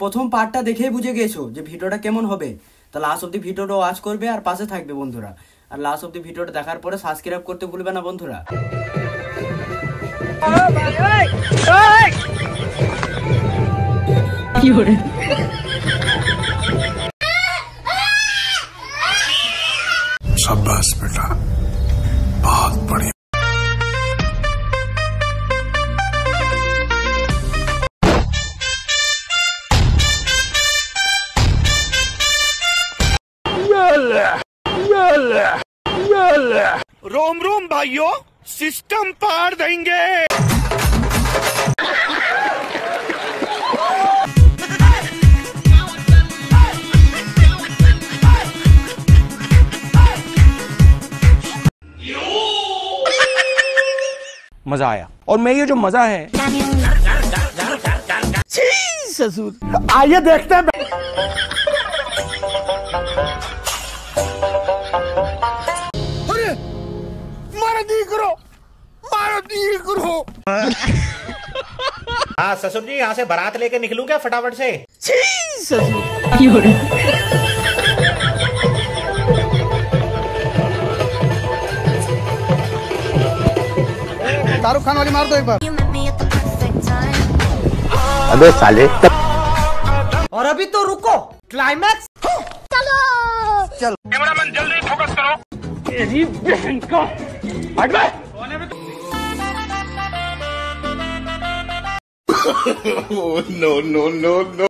প্রথম পার্টটা দেখেই বুঝে গেছো যে ভিডিওটা কেমন হবে। তো লাস্ট অব্দি ভিডিওটা ওয়াচ করবে আর পাশে থাকবে বন্ধুরা। আর লাস্ট অব্দি ভিডিওটা দেখার পরে সাবস্ক্রাইব করতে ভুলবে না বন্ধুরা। शाबाश बेटा, बहुत बढ़िया। रोम रोम भाइयों, सिस्टम पार देंगे। मजा आया। और मैं ये जो मजा है ससुर, आइए देखते हैं। अरे मारा नहीं करो। हाँ ससुर जी, यहाँ से बारात लेके निकलूं क्या फटाफट से? ससुर शाहरुख खान वाली मार दो एक बार। अबे साले। और अभी तो रुको, क्लाइमैक्स। चलो चल कैमरामैन जल्दी फोकस करो। तेरी बहन का हट बे। No no no no.